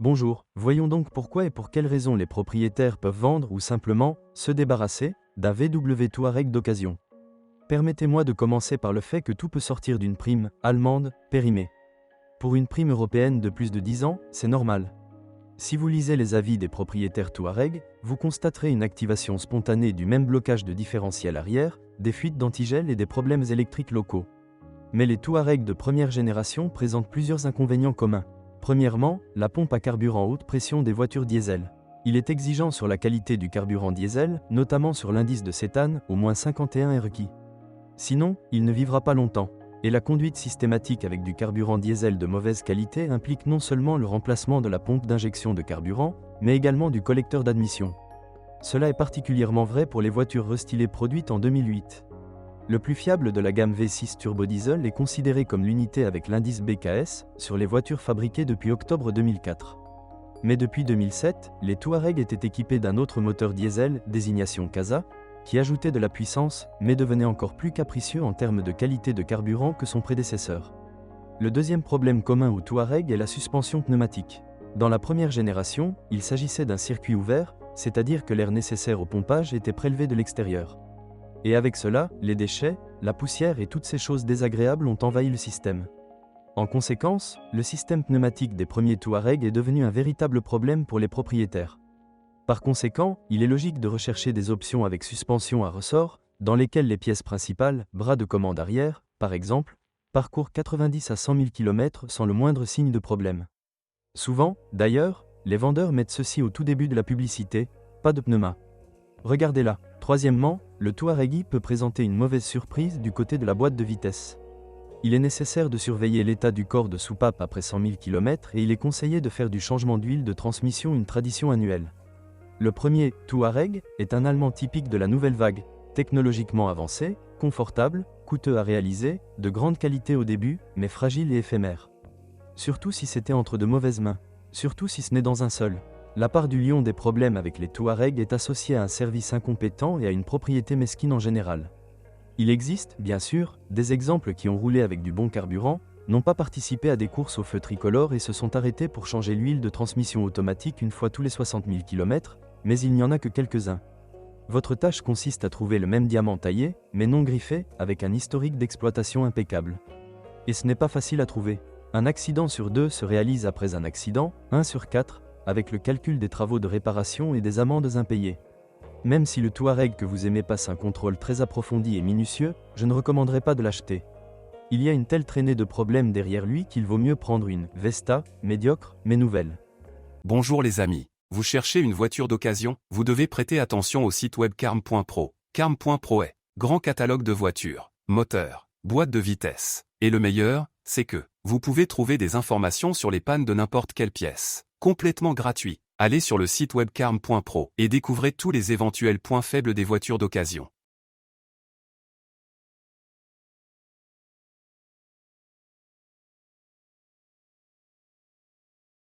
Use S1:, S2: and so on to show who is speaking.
S1: Bonjour, voyons donc pourquoi et pour quelles raisons les propriétaires peuvent vendre ou simplement se débarrasser d'un VW Touareg d'occasion. Permettez-moi de commencer par le fait que tout peut sortir d'une prime allemande périmée. Pour une prime européenne de plus de 10 ans, c'est normal. Si vous lisez les avis des propriétaires Touareg, vous constaterez une activation spontanée du même blocage de différentiel arrière, des fuites d'antigel et des problèmes électriques locaux. Mais les Touareg de première génération présentent plusieurs inconvénients communs. Premièrement, la pompe à carburant haute pression des voitures diesel. Il est exigeant sur la qualité du carburant diesel, notamment sur l'indice de cétane, au moins 51 RQI. Sinon, il ne vivra pas longtemps. Et la conduite systématique avec du carburant diesel de mauvaise qualité implique non seulement le remplacement de la pompe d'injection de carburant, mais également du collecteur d'admission. Cela est particulièrement vrai pour les voitures restylées produites en 2008. Le plus fiable de la gamme V6 turbodiesel est considéré comme l'unité avec l'indice BKS sur les voitures fabriquées depuis octobre 2004. Mais depuis 2007, les Touareg étaient équipés d'un autre moteur diesel, désignation CASA, qui ajoutait de la puissance, mais devenait encore plus capricieux en termes de qualité de carburant que son prédécesseur. Le deuxième problème commun aux Touareg est la suspension pneumatique. Dans la première génération, il s'agissait d'un circuit ouvert, c'est-à-dire que l'air nécessaire au pompage était prélevé de l'extérieur. Et avec cela, les déchets, la poussière et toutes ces choses désagréables ont envahi le système. En conséquence, le système pneumatique des premiers Touareg est devenu un véritable problème pour les propriétaires. Par conséquent, il est logique de rechercher des options avec suspension à ressort, dans lesquelles les pièces principales, bras de commande arrière, par exemple, parcourent 90 à 100 000 km sans le moindre signe de problème. Souvent, d'ailleurs, les vendeurs mettent ceci au tout début de la publicité, pas de pneuma. Regardez là. Troisièmement, le Touareg i peut présenter une mauvaise surprise du côté de la boîte de vitesse. Il est nécessaire de surveiller l'état du corps de soupape après 100 000 km et il est conseillé de faire du changement d'huile de transmission une tradition annuelle. Le premier, Touareg, est un Allemand typique de la nouvelle vague, technologiquement avancé, confortable, coûteux à réaliser, de grande qualité au début, mais fragile et éphémère. Surtout si c'était entre de mauvaises mains. Surtout si ce n'est dans un seul. La part du lion des problèmes avec les Touareg est associée à un service incompétent et à une propriété mesquine en général. Il existe, bien sûr, des exemples qui ont roulé avec du bon carburant, n'ont pas participé à des courses au feu tricolore et se sont arrêtés pour changer l'huile de transmission automatique une fois tous les 60 000 km, mais il n'y en a que quelques-uns. Votre tâche consiste à trouver le même diamant taillé, mais non griffé, avec un historique d'exploitation impeccable. Et ce n'est pas facile à trouver. Un accident sur 2 se réalise après un accident, 1 sur 4, avec le calcul des travaux de réparation et des amendes impayées. Même si le Touareg que vous aimez passe un contrôle très approfondi et minutieux, je ne recommanderais pas de l'acheter. Il y a une telle traînée de problèmes derrière lui qu'il vaut mieux prendre une Vesta, médiocre, mais nouvelle.
S2: Bonjour les amis. Vous cherchez une voiture d'occasion? Vous devez prêter attention au site web carm.pro. Carm.pro est grand catalogue de voitures, moteurs, boîtes de vitesse. Et le meilleur, c'est que vous pouvez trouver des informations sur les pannes de n'importe quelle pièce. Complètement gratuit. Allez sur le site web carm.pro et découvrez tous les éventuels points faibles des voitures d'occasion.